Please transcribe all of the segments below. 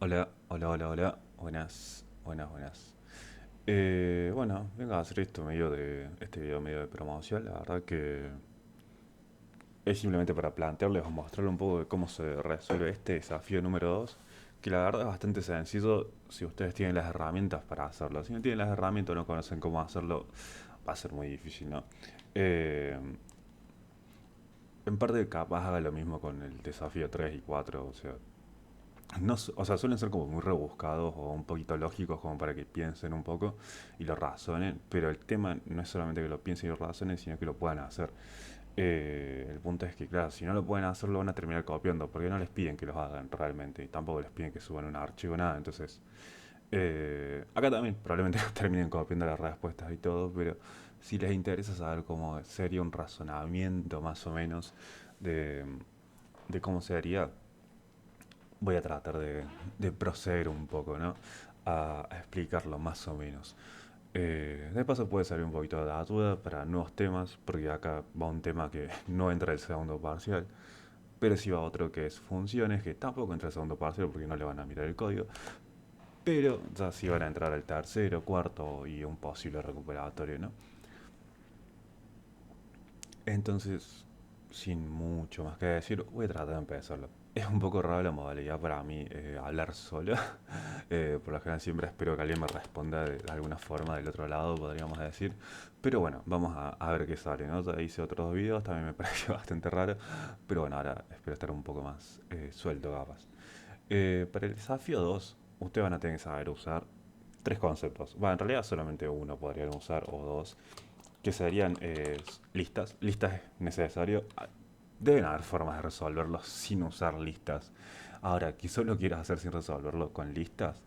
Hola, hola, hola, hola. Buenas, buenas, buenas. Bueno, vengo a hacer esto medio de este video medio de promoción. La verdad que es simplemente para plantearles o mostrarles un poco de cómo se resuelve este desafío número 2, que la verdad es bastante sencillo si ustedes tienen las herramientas para hacerlo. Si no tienen las herramientas o no conocen cómo hacerlo, va a ser muy difícil, ¿no? Eh, en parte capaz haga lo mismo con el desafío 3 y 4, o sea, no, o sea, suelen ser como muy rebuscados o un poquito lógicos como para que piensen un poco y lo razonen, pero el tema no es solamente que lo piensen y lo razonen, sino que lo puedan hacer. El punto es que, claro, si no lo pueden hacer, lo van a terminar copiando, porque no les piden que los hagan realmente, y tampoco les piden que suban un archivo, nada. Entonces, acá también probablemente terminen copiando las respuestas y todo, pero si les interesa saber cómo sería un razonamiento más o menos de, de cómo se haría, voy a tratar de proceder un poco, ¿no? A explicarlo más o menos. De paso puede salir un poquito de ayuda para nuevos temas, porque acá va un tema que no entra el segundo parcial, pero sí va otro que es funciones, que tampoco entra el segundo parcial porque no le van a mirar el código, pero ya sí van a entrar el tercero, cuarto y un posible recuperatorio, ¿no? Entonces, sin mucho más que decir, voy a tratar de empezarlo. Es un poco raro la modalidad para mí hablar solo. Por lo general siempre espero que alguien me responda de alguna forma del otro lado, podríamos decir. Pero bueno, vamos a ver qué sale, ¿no? Ya hice otros dos videos, también me pareció bastante raro. Pero bueno, ahora espero estar un poco más suelto, capaz. Para el desafío 2 ustedes van a tener que saber usar tres conceptos. Bueno, en realidad solamente uno podrían usar o dos, que serían listas. Listas es necesario. Deben haber formas de resolverlo sin usar listas. Ahora, que solo quieras hacer sin resolverlo con listas,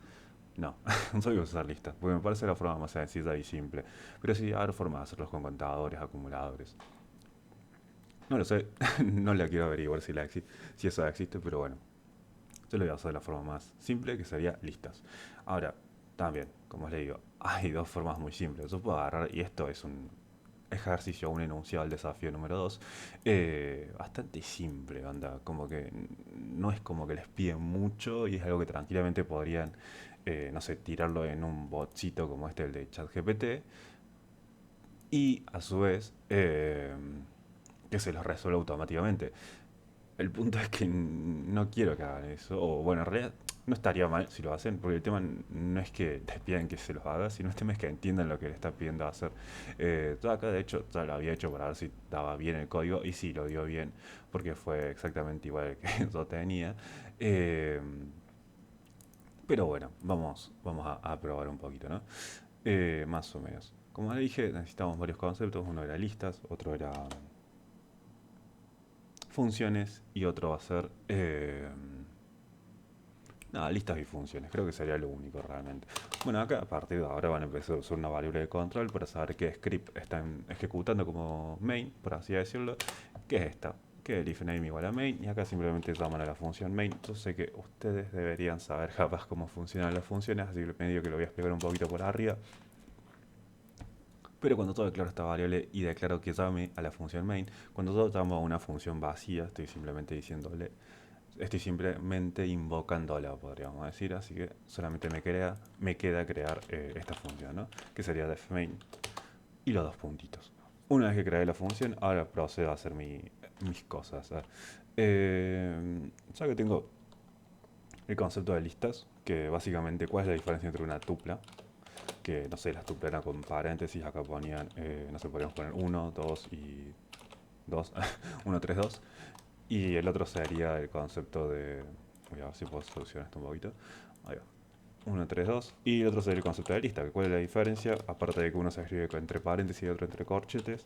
no, no soy usar listas, porque me parece la forma más sencilla y simple. Pero sí, hay formas de hacerlos con contadores, acumuladores. No lo sé, no la quiero averiguar si eso existe, pero bueno, yo lo voy a hacer de la forma más simple, que sería listas. Ahora, también, como les digo, hay dos formas muy simples. Yo puedo agarrar, y esto es un ejercicio, un enunciado al desafío número 2, bastante simple, anda, como que no es como que les piden mucho y es algo que tranquilamente podrían, no sé, tirarlo en un botcito como este, el de ChatGPT, y a su vez que se los resuelva automáticamente. El punto es que no quiero que hagan eso. O bueno, en realidad no estaría mal si lo hacen, porque el tema no es que les pidan que se los haga, sino el tema es que entiendan lo que le está pidiendo hacer. Yo acá, de hecho, ya lo había hecho para ver si daba bien el código, y sí, lo dio bien, porque fue exactamente igual al que yo tenía. Eh, pero bueno, vamos a probar un poquito, ¿no? Más o menos. Como le dije, necesitamos varios conceptos. Uno era listas, otro era funciones y otro va a ser nada, listas y funciones, creo que sería lo único realmente. Bueno, acá a partir de ahora van a empezar a usar una variable de control para saber qué script están ejecutando como main, por así decirlo, que es esta, que el if name igual a main, y acá simplemente llaman a la función main. Yo sé que ustedes deberían saber capaz cómo funcionan las funciones, así que medio que lo voy a explicar un poquito por arriba. Pero cuando yo declaro esta variable y declaro que llame a la función main, cuando yo llamo a una función vacía, estoy simplemente invocándola, podríamos decir, así que solamente me queda crear esta función, ¿no? Que sería def main y los dos puntitos. Una vez que creé la función, ahora procedo a hacer mis cosas. Ya que tengo el concepto de listas, que básicamente cuál es la diferencia entre una tupla, que no sé, las tuplas eran con paréntesis, acá ponían, no sé, podríamos poner uno 2 y 2 1 3 2. Y el otro sería el concepto de. Voy a ver si puedo solucionar esto un poquito. Ahí va. 1, 3, 2. Y el otro sería el concepto de lista. ¿Cuál es la diferencia? Aparte de que uno se escribe entre paréntesis y otro entre corchetes.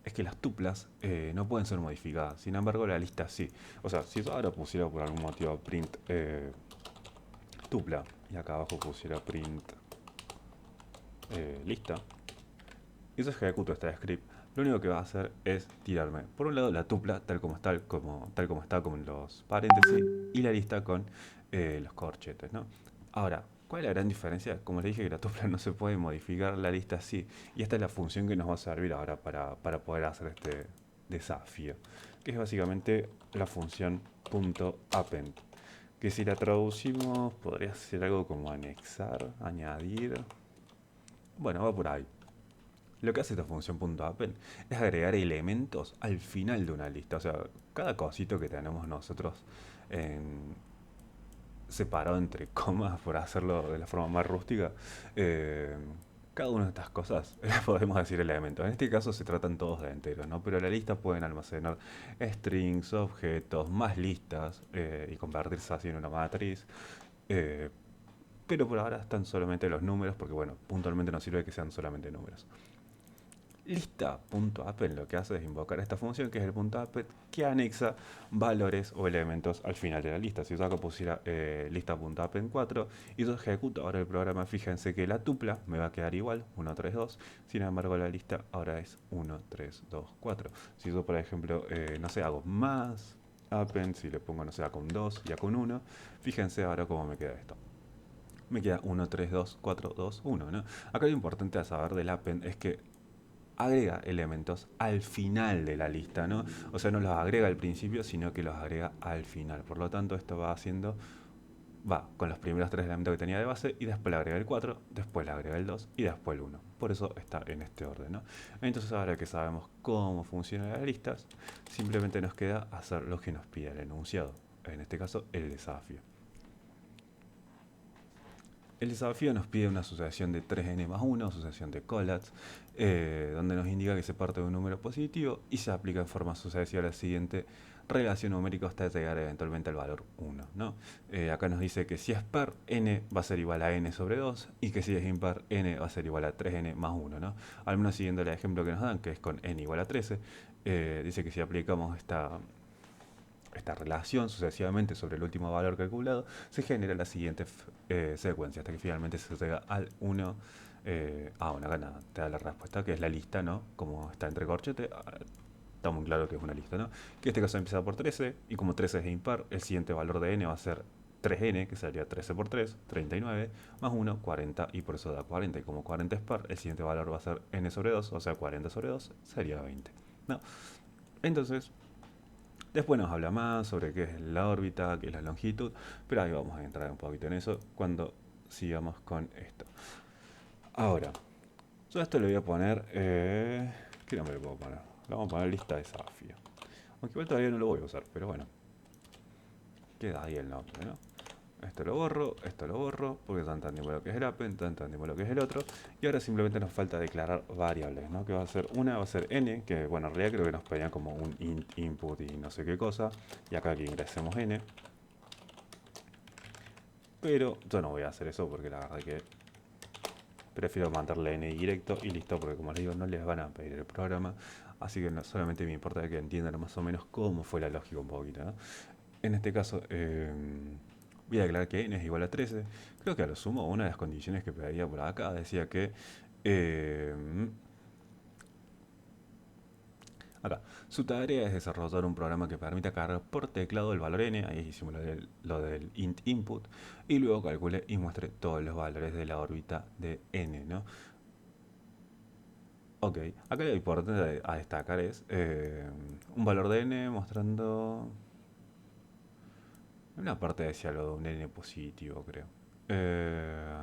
Es que las tuplas no pueden ser modificadas. Sin embargo, la lista sí. O sea, si yo ahora pusiera por algún motivo print tupla y acá abajo pusiera print lista, y eso ejecuto este script, lo único que va a hacer es tirarme, por un lado, la tupla tal como está con los paréntesis, y la lista con los corchetes, ¿no? Ahora, ¿cuál es la gran diferencia? Como les dije, que la tupla no se puede modificar, la lista sí. Y esta es la función que nos va a servir ahora para poder hacer este desafío, que es básicamente la función .append. Que si la traducimos podría ser algo como anexar, añadir. Bueno, va por ahí. Lo que hace esta función .append es agregar elementos al final de una lista. O sea, cada cosito que tenemos nosotros en, separado entre comas, por hacerlo de la forma más rústica, eh, cada una de estas cosas podemos decir elementos. En este caso se tratan todos de enteros, ¿no? Pero la lista pueden almacenar strings, objetos, más listas y convertirse así en una matriz. eh, pero por ahora están solamente los números, porque bueno, puntualmente nos sirve que sean solamente números. Lista.append lo que hace es invocar esta función que es el .append que anexa valores o elementos al final de la lista. Si yo acá pusiera lista.append 4 y yo ejecuto ahora el programa, fíjense que la tupla me va a quedar igual, 1, 3, 2. Sin embargo, la lista ahora es 1, 3, 2, 4. Si yo, por ejemplo, no sé, hago más append, si le pongo, no sé, a con 2 y a con 1, fíjense ahora cómo me queda esto. Me queda 1, 3, 2, 4, 2, 1, ¿no? Acá lo importante a saber del append es que agrega elementos al final de la lista, ¿no? O sea, no los agrega al principio, sino que los agrega al final. Por lo tanto, esto va haciendo, va con los primeros tres elementos que tenía de base y después le agrega el 4, después le agrega el 2 y después el 1. Por eso está en este orden, ¿no? Entonces, ahora que sabemos cómo funcionan las listas, simplemente nos queda hacer lo que nos pide el enunciado. En este caso, el desafío. El desafío nos pide una asociación de 3n más 1, asociación de Collatz, donde nos indica que se parte de un número positivo y se aplica en forma sucesiva a la siguiente relación numérica hasta llegar eventualmente al valor 1, ¿no? Acá nos dice que si es par, n va a ser igual a n sobre 2 y que si es impar, n va a ser igual a 3n más 1, ¿no? Al menos siguiendo el ejemplo que nos dan, que es con n igual a 13, dice que si aplicamos esta relación sucesivamente sobre el último valor calculado, se genera la siguiente secuencia, hasta que finalmente se llega al 1. Bueno, acá nada, te da la respuesta, que es la lista, ¿no? Como está entre corchetes, está muy claro que es una lista, ¿no? Que en este caso empieza por 13, y como 13 es impar, el siguiente valor de n va a ser 3n, que sería 13 por 3, 39, más 1, 40, y por eso da 40. Y como 40 es par, el siguiente valor va a ser n sobre 2, o sea, 40 sobre 2 sería 20, ¿no? Entonces, después nos habla más sobre qué es la órbita, qué es la longitud, pero ahí vamos a entrar un poquito en eso cuando sigamos con esto. Ahora, yo a esto le voy a poner... ¿qué nombre le puedo poner? Le vamos a poner lista de desafío. Aunque igual todavía no lo voy a usar, pero bueno, queda ahí el nombre, ¿no? Esto lo borro, porque ya entendimos lo que es el append, ya entendimos lo que es el otro, y ahora simplemente nos falta declarar variables, ¿no? Que va a ser una, va a ser n, que bueno, en realidad creo que nos pedían como un input y no sé qué cosa, y acá que ingresemos n, pero yo no voy a hacer eso porque la verdad que prefiero mandarle n directo y listo, porque como les digo, no les van a pedir el programa, así que no, solamente me importa que entiendan más o menos cómo fue la lógica un poquito, ¿no? En este caso, voy a declarar que n es igual a 13. Creo que a lo sumo, una de las condiciones que pedía por acá decía que... eh, acá, su tarea es desarrollar un programa que permita cargar por teclado el valor n, ahí hicimos lo del int input, y luego calcule y muestre todos los valores de la órbita de n, ¿no? Ok, acá lo importante a destacar es un valor de n mostrando... Una parte decía lo de un n positivo, creo. Eh,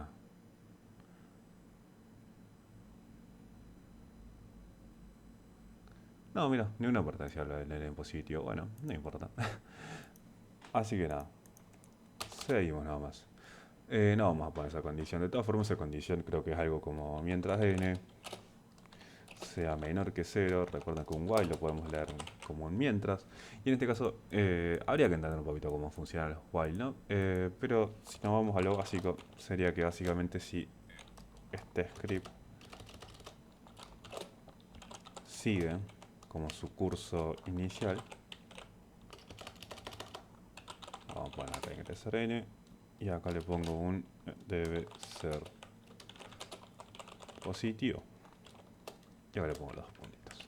no, mira, ni una parte decía lo del n positivo. Bueno, no importa. Así que nada, seguimos nada más. No vamos a poner esa condición. De todas formas, esa condición creo que es algo como mientras n sea menor que 0. Recuerda que un while lo podemos leer como un mientras. Y en este caso, habría que entender un poquito cómo funcionan los while, ¿no? Pero si nos vamos a lo básico, sería que básicamente si este script sigue como su curso inicial, vamos a poner acá ingresar n y acá le pongo un debe ser positivo. Y ahora le pongo los dos puntitos.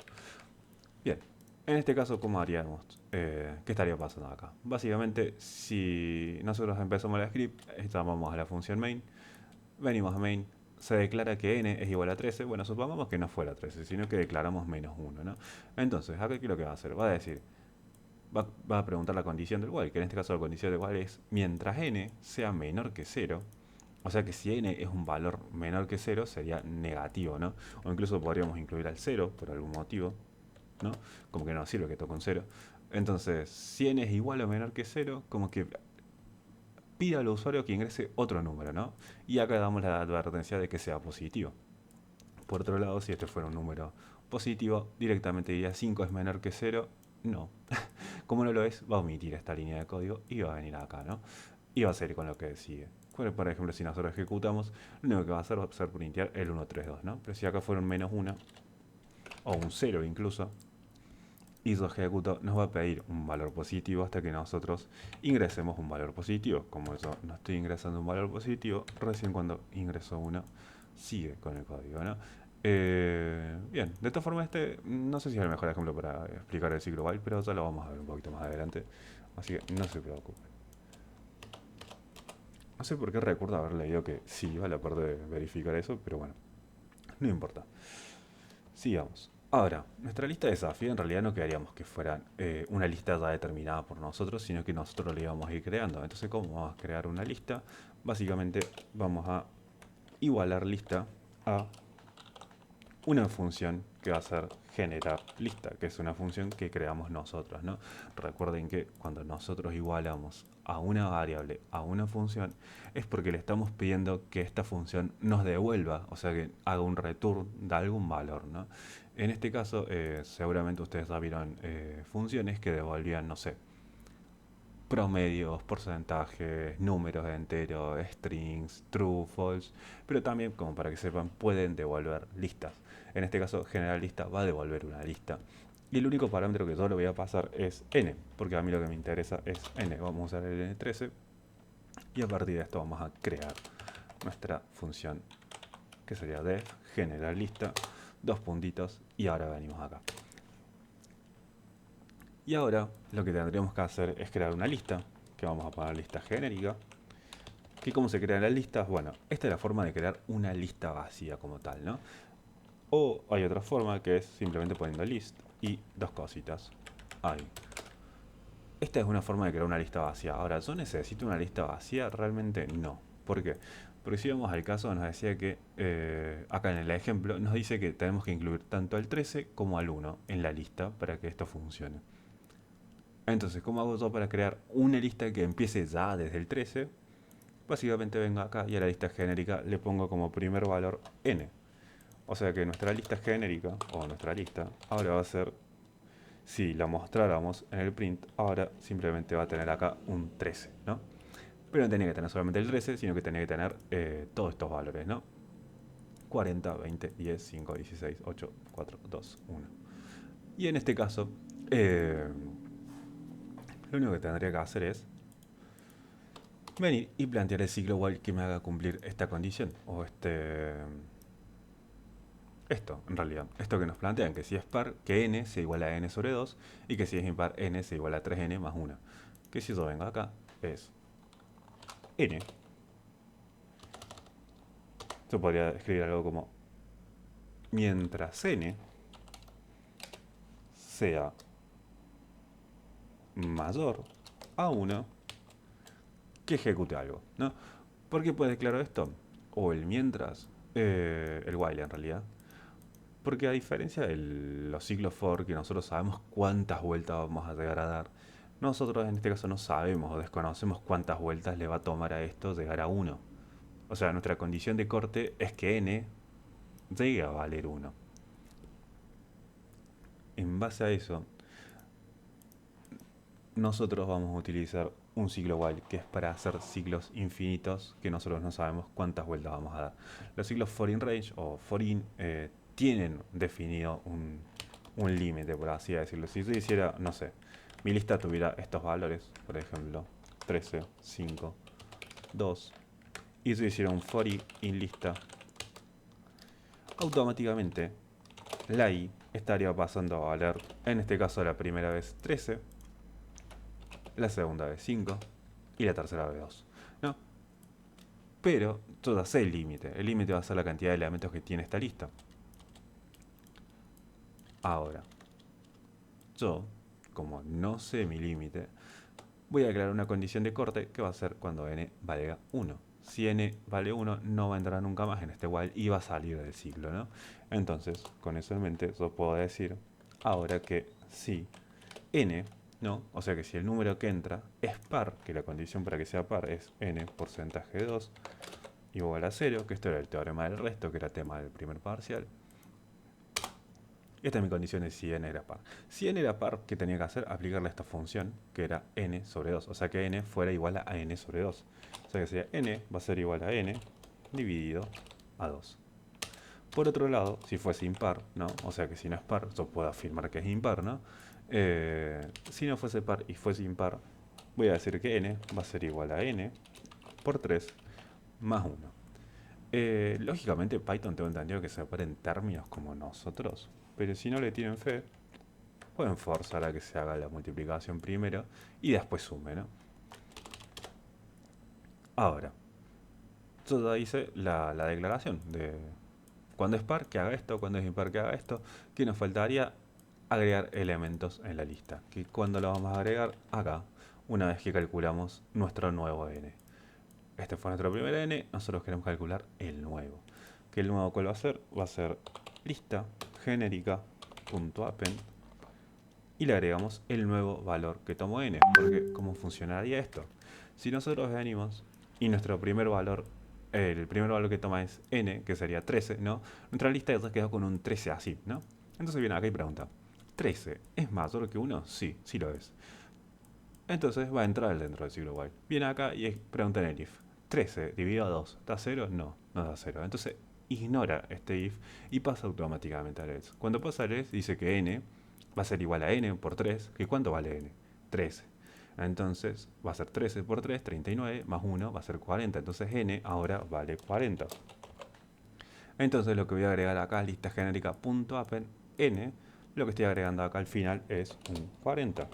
Bien, en este caso, ¿cómo haríamos? ¿Qué estaría pasando acá? Básicamente, si nosotros empezamos el script, llamamos a la función main, venimos a main, se declara que n es igual a 13. Bueno, supongamos que no fuera 13, sino que declaramos menos 1, ¿no? Entonces, acá ¿qué es lo que va a hacer? Va a decir, va a preguntar la condición del while, que en este caso la condición del while es mientras n sea menor que cero. O sea que si n es un valor menor que cero sería negativo, ¿no? O incluso podríamos incluir al cero por algún motivo, ¿no? Como que no nos sirve que toque un cero. Entonces, si n es igual o menor que cero, como que pide al usuario que ingrese otro número, ¿no? Y acá damos la advertencia de que sea positivo. Por otro lado, si este fuera un número positivo, directamente diría 5 es menor que cero. No. Como no lo es, va a omitir esta línea de código y va a venir acá, ¿no? Y va a seguir con lo que sigue. Por ejemplo, si nosotros ejecutamos, lo único que va a hacer printear el 132, ¿no? Pero si acá fuera un menos 1, o un 0 incluso, y yo ejecuto, nos va a pedir un valor positivo hasta que nosotros ingresemos un valor positivo. Como yo no estoy ingresando un valor positivo, recién cuando ingreso uno, sigue con el código, ¿no? Bien, de todas formas no sé si es el mejor ejemplo para explicar el ciclo while, pero ya lo vamos a ver un poquito más adelante, así que no se preocupen. No sé por qué recuerdo haber leído que sí vale la parte de verificar eso, pero bueno, no importa. Sigamos. Ahora, nuestra lista de desafío en realidad no queríamos que fuera una lista ya determinada por nosotros, sino que nosotros la íbamos a ir creando. Entonces, ¿cómo vamos a crear una lista? Básicamente vamos a igualar lista a una función que va a ser generar lista, que es una función que creamos nosotros, ¿no? Recuerden que cuando nosotros igualamos a una variable a una función es porque le estamos pidiendo que esta función nos devuelva, o sea que haga un return de algún valor, ¿no? En este caso, seguramente ustedes ya vieron funciones que devolvían, no sé, promedios, porcentajes, números enteros, strings, true, false, pero también, como para que sepan, pueden devolver listas. En este caso, generar lista va a devolver una lista. Y el único parámetro que yo le voy a pasar es n, porque a mí lo que me interesa es n. Vamos a usar el n13 y a partir de esto vamos a crear nuestra función que sería def generar lista, dos puntitos y ahora venimos acá. Y ahora lo que tendríamos que hacer es crear una lista, que vamos a poner lista genérica. ¿Que cómo se crean las listas? Bueno, esta es la forma de crear una lista vacía como tal, ¿no? O hay otra forma que es simplemente poniendo list y dos cositas. Ahí. Esta es una forma de crear una lista vacía. Ahora, ¿yo necesito una lista vacía? Realmente no. ¿Por qué? Porque si vamos al caso, nos decía que, acá en el ejemplo, nos dice que tenemos que incluir tanto al 13 como al 1 en la lista para que esto funcione. Entonces, ¿cómo hago yo para crear una lista que empiece ya desde el 13? Básicamente vengo acá y a la lista genérica le pongo como primer valor n. O sea que nuestra lista genérica, o nuestra lista, ahora va a ser, si la mostráramos en el print, ahora simplemente va a tener acá un 13, ¿no? Pero no tenía que tener solamente el 13, sino que tenía que tener todos estos valores, ¿no? 40, 20, 10, 5, 16, 8, 4, 2, 1. Y en este caso, lo único que tendría que hacer es venir y plantear el ciclo while que me haga cumplir esta condición, o esto, en realidad, esto que nos plantean, que si es par, que n se iguala a n sobre 2, y que si es impar, n se iguala a 3n más 1. Que si yo vengo acá, es n. Yo podría escribir algo como, mientras n sea mayor a 1, que ejecute algo, ¿no? ¿Por qué puede declarar esto? O el mientras, el while en realidad. Porque a diferencia de los ciclos for, que nosotros sabemos cuántas vueltas vamos a llegar a dar, nosotros en este caso no sabemos o desconocemos cuántas vueltas le va a tomar a esto llegar a 1. O sea, nuestra condición de corte es que n llegue a valer 1. En base a eso, nosotros vamos a utilizar un ciclo while, que es para hacer ciclos infinitos que nosotros no sabemos cuántas vueltas vamos a dar. Los ciclos for in range o for in tienen definido un límite, por así decirlo. Si yo hiciera, no sé, mi lista tuviera estos valores, por ejemplo, 13, 5, 2, y yo hiciera un for in lista, automáticamente la i estaría pasando a valer, en este caso la primera vez 13, la segunda vez 5 y la tercera vez 2, ¿no? Pero yo ya sé el límite. El límite va a ser la cantidad de elementos que tiene esta lista. Ahora, yo como no sé mi límite, voy a declarar una condición de corte que va a ser cuando n valga 1. Si n vale 1, no va a entrar nunca más en este while y va a salir del ciclo, ¿no? Entonces, con eso en mente, yo puedo decir ahora que si n, ¿no? O sea que si el número que entra es par, que la condición para que sea par es n porcentaje de 2 igual a 0, que esto era el teorema del resto, que era tema del primer parcial. Esta es mi condición de si n era par. Si n era par, ¿qué tenía que hacer? Aplicarle esta función, que era n sobre 2. O sea que n fuera igual a n sobre 2. O sea que sería n va a ser igual a n dividido a 2. Por otro lado, si fuese impar, ¿no? O sea que si no es par, yo puedo afirmar que es impar, ¿no? Si no fuese par y fuese impar, voy a decir que n va a ser igual a n por 3 más 1. Lógicamente Python tengo entendido que se opera en términos como nosotros, pero si no le tienen fe, pueden forzar a que se haga la multiplicación primero y después sume, ¿no? Ahora, yo ya hice la declaración de cuando es par que haga esto, cuando es impar que haga esto, que nos faltaría agregar elementos en la lista, que cuando lo vamos a agregar acá, una vez que calculamos nuestro nuevo n. Este fue nuestro primer n, nosotros queremos calcular el nuevo. ¿Que el nuevo cuál va a ser? Va a ser lista genérica.append y le agregamos el nuevo valor que tomó n. Porque, ¿cómo funcionaría esto? Si nosotros venimos y nuestro primer valor, el primer valor que toma es n, que sería 13, ¿no? Nuestra lista ya quedó con un 13 así, ¿no? Entonces viene acá y pregunta, ¿13 es mayor que 1? Sí, sí lo es. Entonces va a entrar dentro del ciclo while. Viene acá y pregunta en el if. 13 dividido a 2, ¿da 0? No, no da 0. Entonces ignora este if y pasa automáticamente al else. Cuando pasa al else dice que n va a ser igual a n por 3. ¿Que cuánto vale n? 13. Entonces va a ser 13 por 3, 39, más 1 va a ser 40. Entonces n ahora vale 40. Entonces lo que voy a agregar acá es lista genérica.append n. Lo que estoy agregando acá al final es un 40.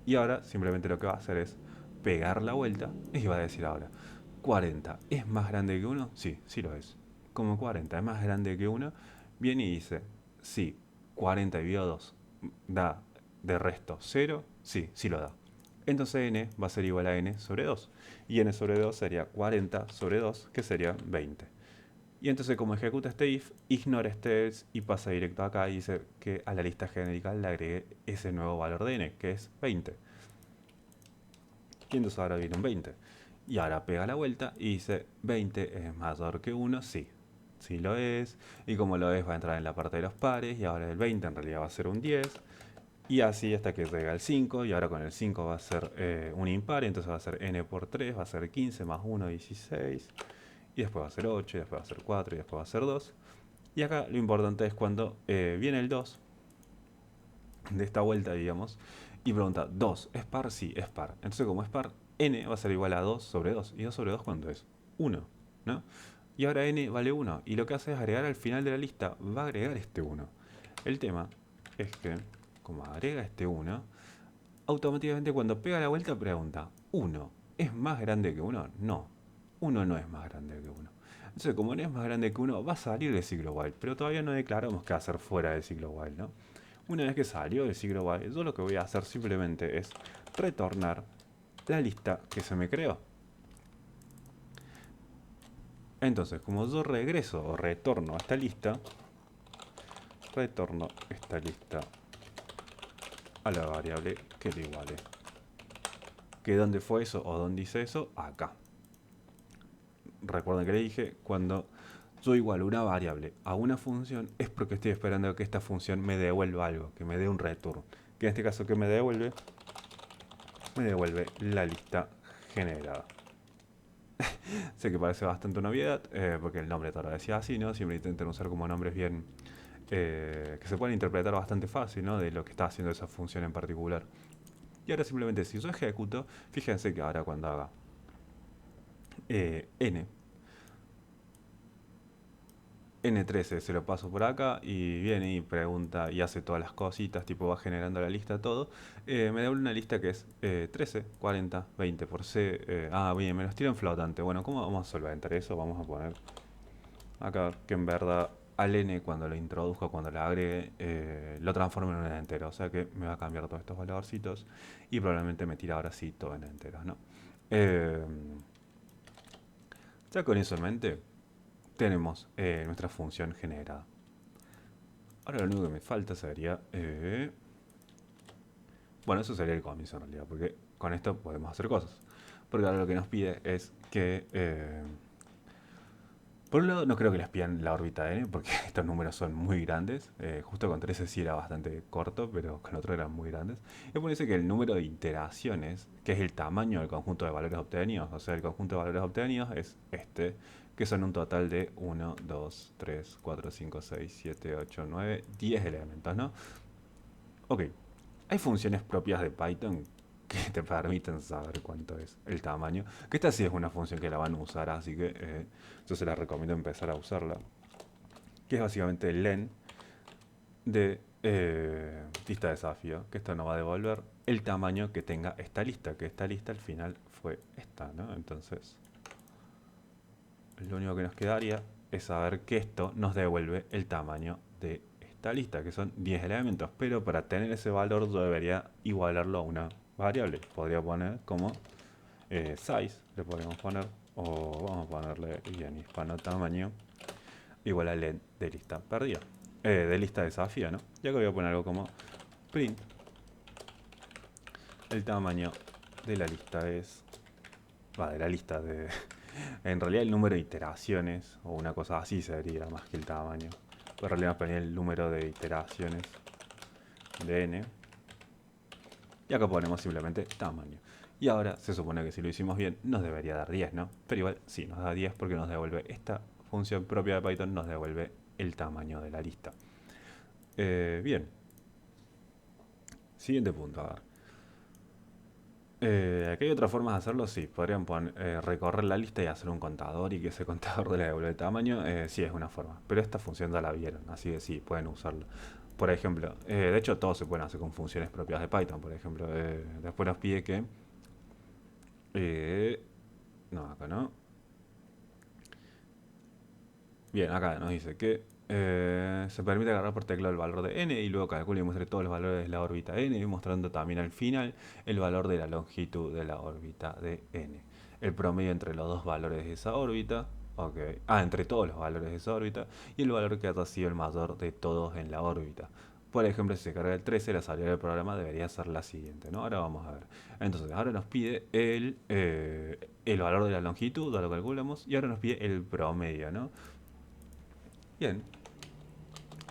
Y ahora simplemente lo que va a hacer es pegar la vuelta y va a decir ahora, ¿40 es más grande que 1? Sí, sí lo es. Como 40 es más grande que 1, viene y dice, sí, 40 dividido a 2 da de resto 0, sí, sí lo da. Entonces n va a ser igual a n sobre 2. Y n sobre 2 sería 40 sobre 2, que sería 20. Y entonces como ejecuta este if, ignora este else y pasa directo acá y dice que a la lista genérica le agregue ese nuevo valor de n, que es 20. Y entonces ahora viene un 20. Y ahora pega la vuelta y dice 20 es mayor que 1, sí. Sí lo es. Y como lo es va a entrar en la parte de los pares y ahora el 20 en realidad va a ser un 10. Y así hasta que llega el 5 y ahora con el 5 va a ser un impar, entonces va a ser n por 3, va a ser 15 más 1, 16. Y después va a ser 8, y después va a ser 4, y después va a ser 2. Y acá lo importante es cuando viene el 2 de esta vuelta, digamos, y pregunta, ¿2 es par? Sí, es par. Entonces como es par, n va a ser igual a 2 sobre 2. ¿Y 2 sobre 2 cuánto es? 1, ¿no? Y ahora n vale 1. Y lo que hace es agregar al final de la lista, va a agregar este 1. El tema es que, como agrega este 1, automáticamente cuando pega la vuelta pregunta, ¿1 es más grande que 1? No, 1 no es más grande que 1. Entonces, como no es más grande que 1, va a salir del ciclo while, pero todavía no declaramos qué hacer fuera del ciclo while, ¿no? Una vez que salió del ciclo while, yo lo que voy a hacer simplemente es retornar la lista que se me creó. Entonces, como yo regreso o retorno a esta lista, retorno esta lista a la variable que le iguale. ¿Que dónde fue eso o dónde hice eso? Acá. Recuerden que le dije, cuando yo igualo una variable a una función es porque estoy esperando que esta función me devuelva algo, que me dé un return. Que en este caso, ¿qué me devuelve? Me devuelve la lista generada. Sé que parece bastante una obviedad, porque el nombre te lo decía así, ¿no? Siempre intentan usar como nombres bien que se pueden interpretar bastante fácil, ¿no? De lo que está haciendo esa función en particular. Y ahora simplemente si yo ejecuto, fíjense que ahora cuando haga n, N13 se lo paso por acá y viene y pregunta y hace todas las cositas, tipo va generando la lista, todo. Me devuelve una lista que es 13, 40, 20 por C. Bien, me los tira en flotante. Bueno, ¿cómo vamos a solventar eso? Vamos a poner acá que en verdad al n cuando lo introduzco, cuando lo agregue, lo transforme en un entero. O sea que me va a cambiar todos estos valorcitos y probablemente me tira ahora sí todo en enteros, ¿no? Eh, ya con eso en mente, tenemos nuestra función generada. Ahora lo único que me falta sería... bueno, eso sería el comienzo en realidad, porque con esto podemos hacer cosas. Porque ahora lo que nos pide es que... por un lado, no creo que les pidan la órbita n, porque estos números son muy grandes. Justo con 13 sí era bastante corto, pero con otro eran muy grandes. Y después dice que el número de iteraciones, que es el tamaño del conjunto de valores obtenidos, o sea, el conjunto de valores obtenidos es este, que son un total de 1, 2, 3, 4, 5, 6, 7, 8, 9, 10 elementos, ¿no? Ok, hay funciones propias de Python que te permiten saber cuánto es el tamaño. Que esta sí es una función que la van a usar, así que yo se la recomiendo empezar a usarla. Que es básicamente el len de lista de desafío. Que esto nos va a devolver el tamaño que tenga esta lista. Que esta lista al final fue esta, ¿no? Entonces, lo único que nos quedaría es saber que esto nos devuelve el tamaño de esta lista, que son 10 elementos. Pero para tener ese valor yo debería igualarlo a una variable. Podría poner como size, le podemos poner, o vamos a ponerle y en hispano tamaño igual a len de lista perdida, de lista de desafío, ¿no? Ya que voy a poner algo como print, el tamaño de la lista es, de la lista de, en realidad el número de iteraciones, o una cosa así sería más que el tamaño, pero en realidad nos ponía el número de iteraciones de n, y acá ponemos simplemente tamaño. Y ahora se supone que si lo hicimos bien nos debería dar 10, ¿no? Pero igual sí, nos da 10 porque nos devuelve esta función propia de Python, nos devuelve el tamaño de la lista. Bien. Siguiente punto. A ver. Aquí hay otras formas de hacerlo, sí. Podrían recorrer la lista y hacer un contador y que ese contador le devuelva el tamaño. Sí, es una forma. Pero esta función ya la vieron, así que sí, pueden usarlo. Por ejemplo, de hecho todos se pueden hacer con funciones propias de Python, por ejemplo. Después nos pide que... no, acá no. Bien, acá nos dice que se permite agarrar por teclado el valor de n y luego calcule y muestre todos los valores de la órbita n, mostrando también al final el valor de la longitud de la órbita de n. El promedio entre los dos valores de esa órbita, ok, entre todos los valores de esa órbita, y el valor que haya sido el mayor de todos en la órbita. Por ejemplo, si se carga el 13, la salida del programa debería ser la siguiente, ¿no? Ahora vamos a ver. Entonces, ahora nos pide el valor de la longitud, ya lo calculamos, y ahora nos pide el promedio, ¿no? Bien,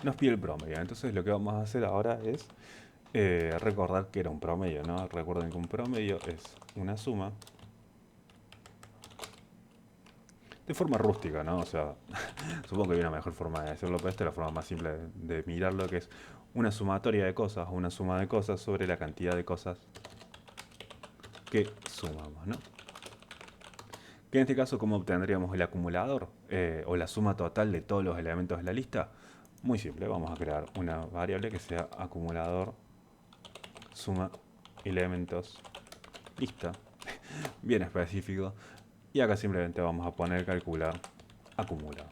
nos pide el promedio. Entonces lo que vamos a hacer ahora es recordar que era un promedio, ¿no? Recuerden que un promedio es una suma de forma rústica, ¿no? O sea, supongo que hay una mejor forma de decirlo, pero esta es la forma más simple de mirarlo, que es una sumatoria de cosas, una suma de cosas sobre la cantidad de cosas que sumamos, ¿no? Que en este caso, ¿cómo obtendríamos el acumulador? O la suma total de todos los elementos de la lista. Muy simple, vamos a crear una variable que sea acumulador suma elementos lista, bien específico, y acá simplemente vamos a poner calcular acumulado.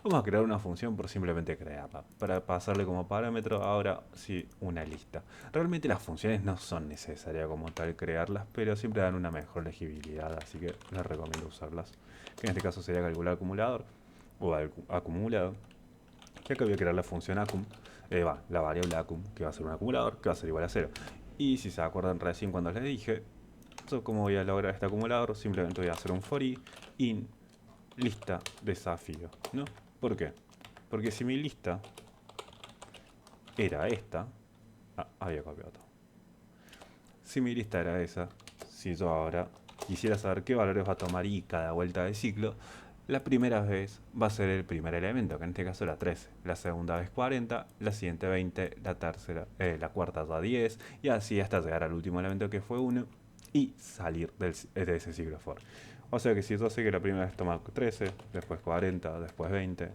Vamos a crear una función por simplemente crearla, para pasarle como parámetro ahora sí una lista. Realmente las funciones no son necesarias como tal crearlas, pero siempre dan una mejor legibilidad, así que les recomiendo usarlas. Que en este caso sería calcular acumulador o acumulado. Y acá voy a crear la función acum, la variable acum, que va a ser un acumulador, que va a ser igual a 0. Y si se acuerdan recién cuando les dije, yo cómo voy a lograr este acumulador, simplemente voy a hacer un for i in lista desafío, ¿no? ¿Por qué? Porque si mi lista era esta, había copiado todo. Si mi lista era esa, si yo ahora quisiera saber qué valores va a tomar i cada vuelta de ciclo, la primera vez va a ser el primer elemento, que en este caso era 13, la segunda vez 40, la siguiente 20, la cuarta ya 10, y así hasta llegar al último elemento que fue 1 y salir de ese ciclo for. O sea que si yo sé que la primera vez toma 13, después 40, después 20,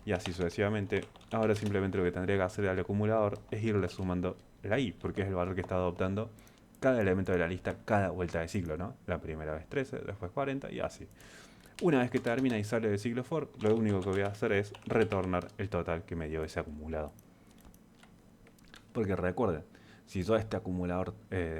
y así sucesivamente, ahora simplemente lo que tendría que hacer al acumulador es irle sumando la i, porque es el valor que está adoptando cada elemento de la lista cada vuelta de ciclo, ¿no? La primera vez 13, después 40 y así. Una vez que termina y sale del ciclo for, lo único que voy a hacer es retornar el total que me dio ese acumulado. Porque recuerden, si yo este acumulador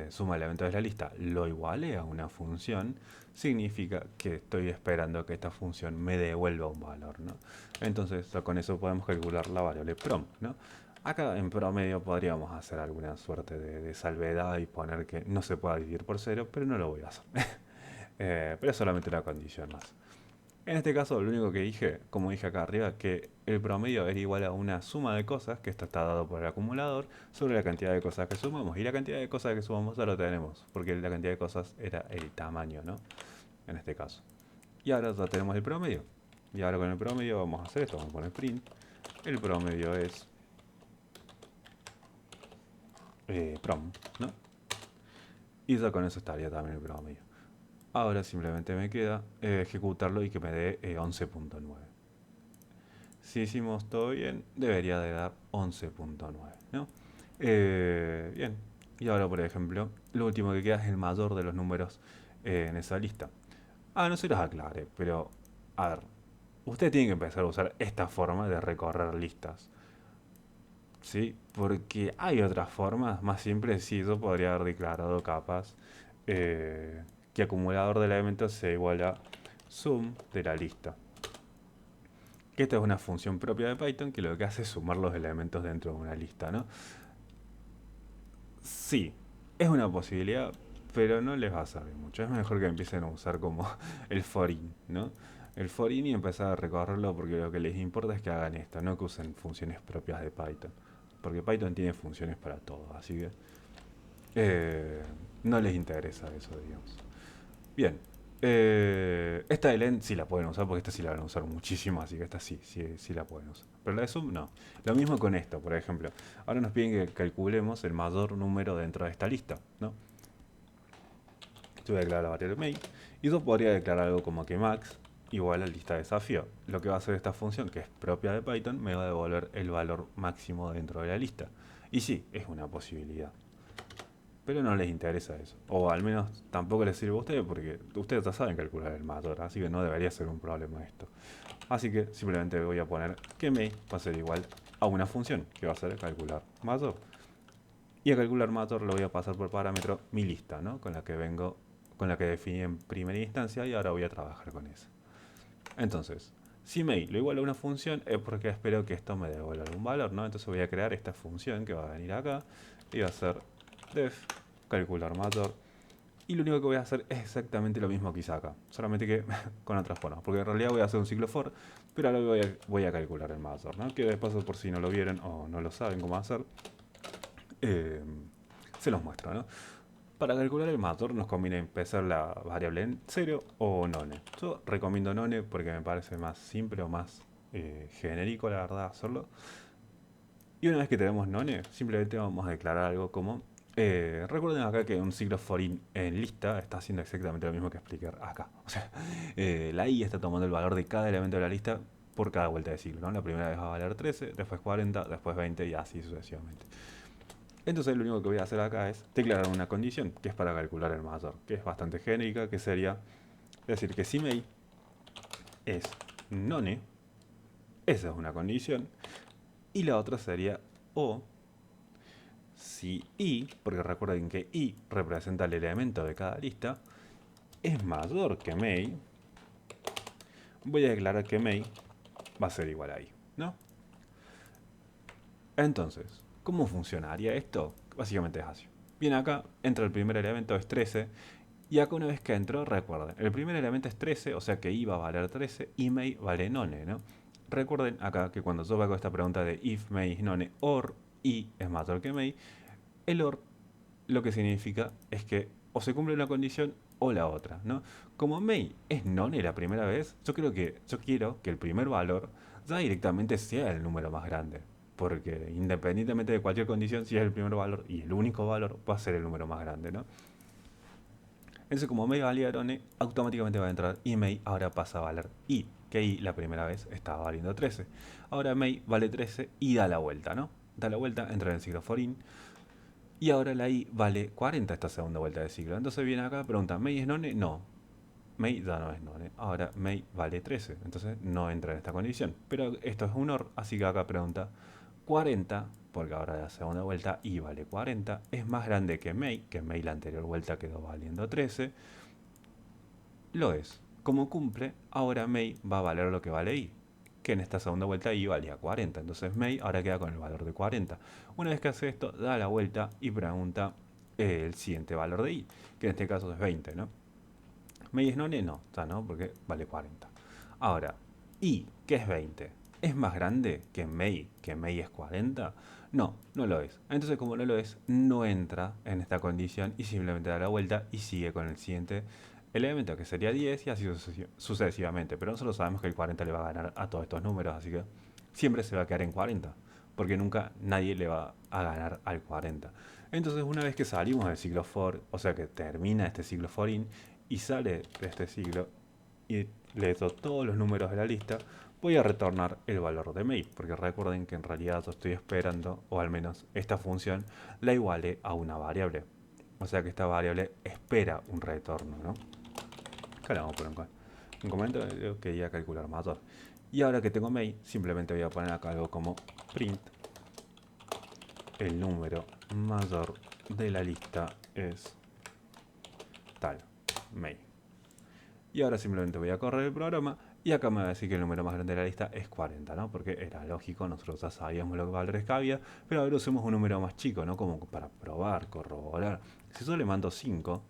suma elementos de la lista lo iguale a una función, significa que estoy esperando que esta función me devuelva un valor, ¿no? Entonces con eso podemos calcular la variable prom, ¿no? Acá en promedio podríamos hacer alguna suerte de salvedad y poner que no se pueda dividir por cero, pero no lo voy a hacer. Pero es solamente una condición más. En este caso, lo único que dije, como dije acá arriba, que el promedio era igual a una suma de cosas, que esto está dado por el acumulador, sobre la cantidad de cosas que sumamos. Y la cantidad de cosas que sumamos ya lo tenemos, porque la cantidad de cosas era el tamaño, ¿no? En este caso. Y ahora ya tenemos el promedio. Y ahora con el promedio vamos a hacer esto, vamos a poner print. El promedio es prom, ¿no? Y ya con eso estaría también el promedio. Ahora simplemente me queda ejecutarlo y que me dé 11.9. Si hicimos todo bien, debería de dar 11.9, ¿no? Bien. Y ahora, por ejemplo, lo último que queda es el mayor de los números en esa lista. No se los aclare, pero a ver, usted tiene que empezar a usar esta forma de recorrer listas, ¿sí? Porque hay otras formas más simples. Sí, yo podría haber declarado capaz que acumulador de elementos sea igual a sum de la lista. Que esta es una función propia de Python que lo que hace es sumar los elementos dentro de una lista, ¿no? Sí, es una posibilidad, pero no les va a servir mucho. Es mejor que empiecen a usar como el forin, ¿no? El forin y empezar a recorrerlo porque lo que les importa es que hagan esto, no que usen funciones propias de Python. Porque Python tiene funciones para todo, así que no les interesa eso, digamos. Bien. Esta de len sí la pueden usar porque esta sí la van a usar muchísimo, así que esta sí la pueden usar. Pero la de sum no. Lo mismo con esto, por ejemplo. Ahora nos piden que calculemos el mayor número dentro de esta lista, ¿no? Yo voy a declarar la variable main y yo podría declarar algo como que max igual a la lista de desafío. Lo que va a hacer esta función, que es propia de Python, me va a devolver el valor máximo dentro de la lista. Y sí, es una posibilidad. Pero no les interesa eso. O al menos tampoco les sirve a ustedes porque ustedes ya saben calcular el mayor, así que no debería ser un problema esto. Así que simplemente voy a poner que main va a ser igual a una función que va a ser calcular mayor. Y a calcular mayor lo voy a pasar por parámetro mi lista, ¿no? Con la que definí en primera instancia y ahora voy a trabajar con eso. Entonces, si main lo igual a una función es porque espero que esto me devuelva algún valor, ¿no? Entonces voy a crear esta función que va a venir acá y va a ser def calcular mayor. Y lo único que voy a hacer es exactamente lo mismo que hice acá, solamente que con otras formas, porque en realidad voy a hacer un ciclo for, pero ahora voy a calcular el mayor, ¿no? Que de paso, por si no lo vieron o no lo saben cómo hacer, eh, se los muestro, ¿no? Para calcular el mayor nos conviene empezar la variable en 0 o none. Yo recomiendo none porque me parece más simple o más genérico, la verdad, hacerlo. Y una vez que tenemos none, simplemente vamos a declarar algo como... recuerden acá que un ciclo for en lista está haciendo exactamente lo mismo que expliqué acá. O sea, la i está tomando el valor de cada elemento de la lista por cada vuelta de ciclo, ¿no? La primera vez va a valer 13, después 40, después 20 y así sucesivamente. Entonces lo único que voy a hacer acá es declarar una condición, que es para calcular el mayor, que es bastante genérica, que sería decir que si main es none, esa es una condición, y la otra sería o si i, porque recuerden que i representa el elemento de cada lista, es mayor que main, voy a declarar que main va a ser igual a i, ¿no? Entonces, ¿cómo funcionaría esto? Básicamente es así. Bien, acá entra el primer elemento, es 13, y acá una vez que entró, recuerden, el primer elemento es 13, o sea que i va a valer 13 y main vale none, ¿no? Recuerden acá que cuando yo hago esta pregunta de if main is none or i es mayor que main, el OR lo que significa es que o se cumple una condición o la otra, ¿no? Como main es none la primera vez, yo quiero que el primer valor ya directamente sea el número más grande. Porque independientemente de cualquier condición, si es el primer valor y el único valor, va a ser el número más grande, ¿no? Entonces, como main valía none, automáticamente va a entrar y main ahora pasa a valer i, que i la primera vez estaba valiendo 13. Ahora main vale 13 y da la vuelta, ¿no? Da la vuelta, entra en el ciclo for in. Y ahora la i vale 40 esta segunda vuelta de ciclo. Entonces viene acá, pregunta, ¿May es none? No. May ya no es none. Ahora May vale 13. Entonces no entra en esta condición. Pero esto es un OR, así que acá pregunta, 40, porque ahora la segunda vuelta i vale 40, es más grande que May la anterior vuelta quedó valiendo 13. Lo es. Como cumple, ahora May va a valer lo que vale i, que en esta segunda vuelta i valía 40. Entonces May ahora queda con el valor de 40. Una vez que hace esto, da la vuelta y pregunta el siguiente valor de i, que en este caso es 20, ¿no? May es none, no, está, ¿no? Porque vale 40. Ahora, i, que es 20, ¿es más grande que May es 40? No, no lo es. Entonces, como no lo es, no entra en esta condición y simplemente da la vuelta y sigue con el siguiente elemento, que sería 10 y así sucesivamente. Pero nosotros sabemos que el 40 le va a ganar a todos estos números, así que siempre se va a quedar en 40, porque nunca nadie le va a ganar al 40. Entonces, una vez que salimos del ciclo for, o sea que termina este ciclo for in y sale de este ciclo y le doy todos los números de la lista, voy a retornar el valor de May, porque recuerden que en realidad yo estoy esperando, o al menos esta función, la iguale a una variable. O sea que esta variable espera un retorno, ¿no? Acá le vamos a poner un comentario que yo quería calcular mayor. Y ahora que tengo May, simplemente voy a poner acá algo como print. El número mayor de la lista es tal, May. Y ahora simplemente voy a correr el programa y acá me va a decir que el número más grande de la lista es 40, ¿no? Porque era lógico, nosotros ya sabíamos los valores que había, pero ahora usemos un número más chico, ¿no? Como para probar, corroborar. Si yo le mando 5,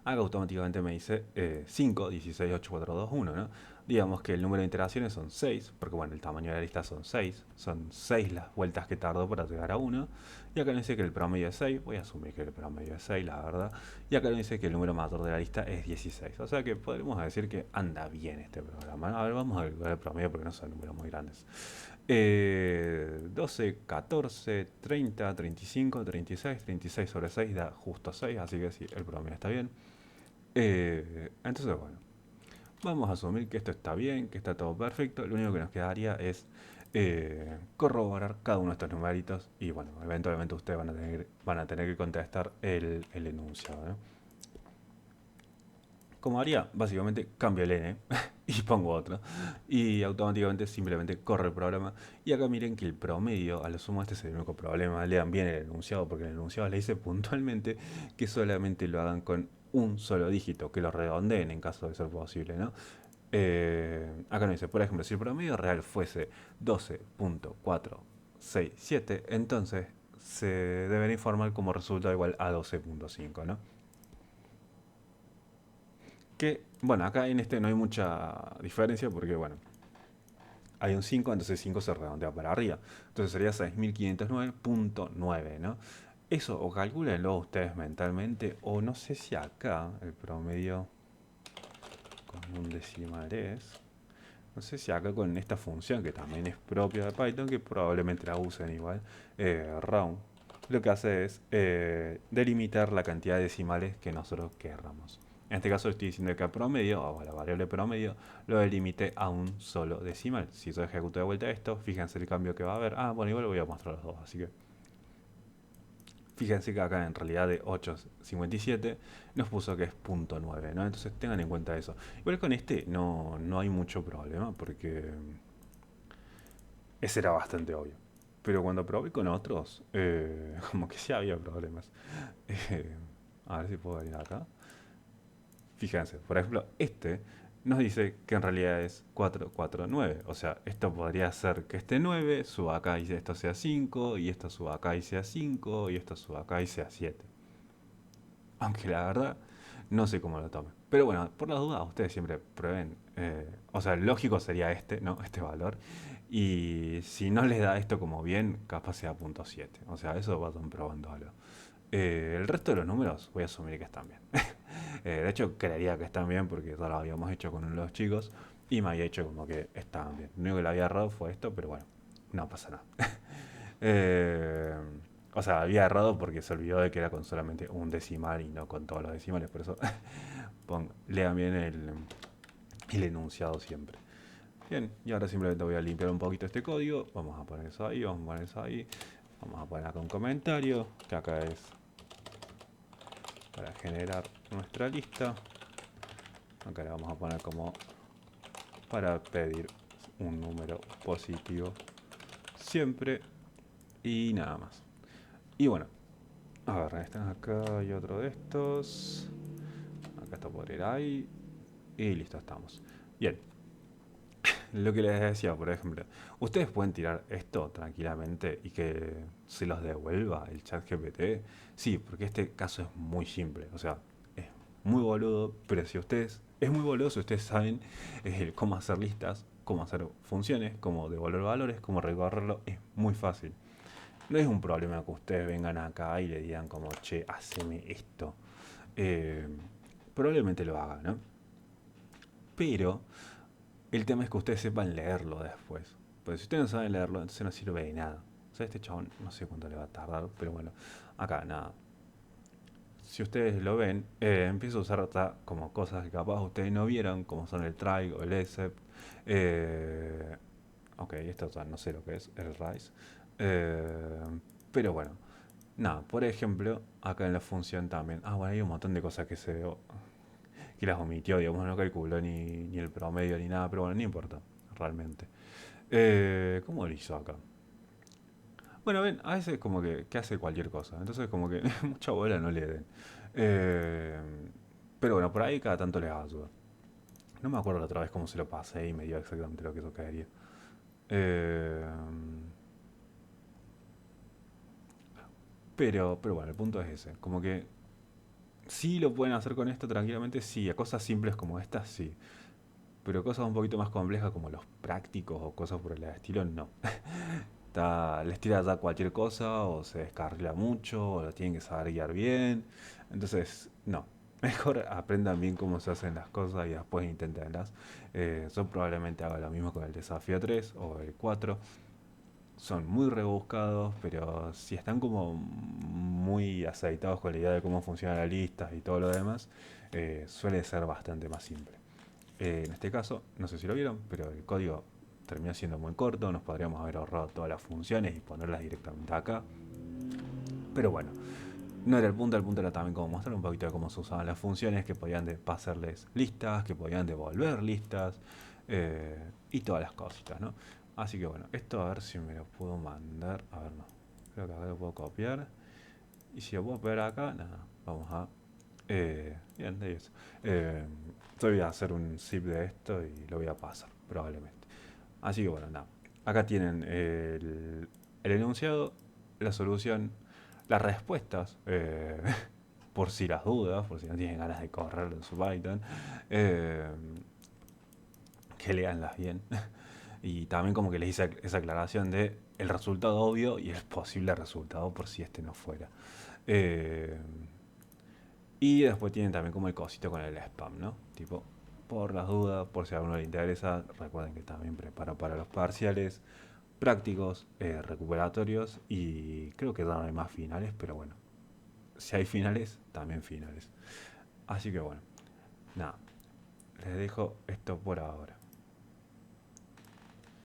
acá automáticamente me dice 5, 16, 8, 4, 2, 1, ¿no? Digamos que el número de iteraciones son 6, porque bueno, el tamaño de la lista son 6 las vueltas que tardó para llegar a 1. Y acá nos dice que el promedio es 6, voy a asumir que el promedio es 6, la verdad. Y acá nos dice que el número mayor de la lista es 16, o sea que podemos decir que anda bien este programa, ¿no? A ver, vamos a calcular el promedio porque no son números muy grandes. 12, 14, 30, 35, 36, 36 sobre 6 da justo 6, así que sí, el promedio está bien. Entonces, bueno, vamos a asumir que esto está bien, que está todo perfecto. Lo único que nos quedaría es corroborar cada uno de estos numeritos y bueno, eventualmente ustedes van a tener que contestar el enunciado, ¿no? Como haría, básicamente cambio el n y pongo otro. Y automáticamente simplemente corre el programa. Y acá miren que el promedio, a lo sumo este es el único problema, lean bien el enunciado, porque en el enunciado le dice puntualmente que solamente lo hagan con un solo dígito, que lo redondeen en caso de ser posible, ¿no? Acá nos dice, por ejemplo, si el promedio real fuese 12.467, entonces se debería informar como resultado igual a 12.5, ¿no? Que, bueno, acá en este no hay mucha diferencia porque, bueno, hay un 5, entonces 5 se redondea para arriba. Entonces sería 6509.9, ¿no? Eso o calcúlenlo ustedes mentalmente, o no sé si acá el promedio con un decimal es. No sé si acá con esta función que también es propia de Python, que probablemente la usen igual, round, lo que hace es delimitar la cantidad de decimales que nosotros querramos. En este caso estoy diciendo que a promedio, o a la variable promedio, lo delimite a un solo decimal. Si yo ejecuto de vuelta esto, fíjense el cambio que va a haber. Ah, bueno, igual lo voy a mostrar los dos, así que fíjense que acá en realidad de 8.57 nos puso que es punto .9, ¿no? Entonces tengan en cuenta eso. Igual con este no hay mucho problema porque ese era bastante obvio. Pero cuando probé con otros, como que sí había problemas. Eh, a ver si puedo venir acá. Fíjense, por ejemplo, este nos dice que en realidad es 449. O sea, esto podría ser que este 9 suba acá y esto sea 5, y esto suba acá y sea 5, y esto suba acá y sea 7. Aunque la verdad, no sé cómo lo tomen. Pero bueno, por las dudas, ustedes siempre prueben. O sea, lógico sería este, ¿no? Este valor. Y si no les da esto como bien, capaz sea punto .7. O sea, eso vayan probándolo. El resto de los números voy a asumir que están bien. De hecho, creería que están bien porque ya lo habíamos hecho con uno de los chicos y me había hecho como que estaban bien. Lo único que le había errado fue esto, pero bueno, no pasa nada. Eh, o sea, había errado porque se olvidó de que era con solamente un decimal y no con todos los decimales. Por eso lean bien el enunciado siempre. Bien, y ahora simplemente voy a limpiar un poquito este código. Vamos a poner eso ahí, vamos a poner eso ahí. Vamos a poner acá un comentario, que acá es para generar nuestra lista. Acá le vamos a poner como para pedir un número positivo siempre y nada más. Y bueno, a ver, están acá y otro de estos. Acá está por ir ahí. Y listo, estamos. Bien, lo que les decía, por ejemplo, ustedes pueden tirar esto tranquilamente y que se los devuelva el chat GPT. Sí, porque este caso es muy simple. O sea, es muy boludo, pero si ustedes... Es muy boludo si ustedes saben cómo hacer listas, cómo hacer funciones, cómo devolver valores, cómo recorrerlo. Es muy fácil. No es un problema que ustedes vengan acá y le digan como, che, haceme esto. Eh, Probablemente lo hagan, ¿no? Pero el tema es que ustedes sepan leerlo después. Porque si ustedes no saben leerlo, entonces no sirve de nada. O sea, este chabón no sé cuánto le va a tardar, pero bueno, acá nada. Si ustedes lo ven, empiezo a usar como cosas que capaz ustedes no vieron, como son el try o el except. Eh, ok, esto no sé lo que es, el rise. Eh, pero bueno, nada, por ejemplo, acá en la función también. Ah, bueno, hay un montón de cosas que las omitió, digamos, no calculó ni el promedio ni nada, pero bueno, no importa, realmente. ¿Cómo lo hizo acá? Bueno, ven, a veces como que hace cualquier cosa, entonces como que mucha bola no le den. Eh, pero bueno, por ahí cada tanto les ayuda. No me acuerdo la otra vez cómo se lo pasé y me dio exactamente lo que eso quería. Eh, pero bueno, el punto es ese. Como que sí lo pueden hacer con esto tranquilamente, sí. A cosas simples como estas, sí. Pero cosas un poquito más complejas como los prácticos o cosas por el estilo, no. Les tira ya cualquier cosa o se descarrila mucho o lo tienen que saber guiar bien. Entonces, no. Mejor aprendan bien cómo se hacen las cosas y después intentenlas. Yo probablemente haga lo mismo con el desafío 3 o el 4. Son muy rebuscados, pero si están como muy aceitados con la idea de cómo funcionan las listas y todo lo demás, suele ser bastante más simple. En este caso, no sé si lo vieron, pero el código terminó siendo muy corto, nos podríamos haber ahorrado todas las funciones y ponerlas directamente acá. Pero bueno, no era el punto era también como mostrar un poquito de cómo se usaban las funciones, que podían pasarles listas, que podían devolver listas y todas las cositas, ¿no? Así que bueno, esto a ver si me lo puedo mandar. A ver, no. Creo que acá lo puedo copiar. Y si lo puedo pegar acá, nada. Vamos a. Bien, de eso. Yo voy a hacer un zip de esto y lo voy a pasar, probablemente. Así que bueno, nada. Acá tienen el enunciado, la solución, las respuestas, por si las dudas, por si no tienen ganas de correr en su Python, eh, que leanlas bien. Y también como que les hice esa aclaración de el resultado obvio y el posible resultado por si este no fuera. Eh, y después tienen también como el cosito con el spam, ¿no? Tipo, por las dudas, por si a uno le interesa, recuerden que también preparo para los parciales prácticos, recuperatorios y creo que ya no hay más finales, pero bueno, si hay finales, también finales. Así que bueno, nada, les dejo esto por ahora.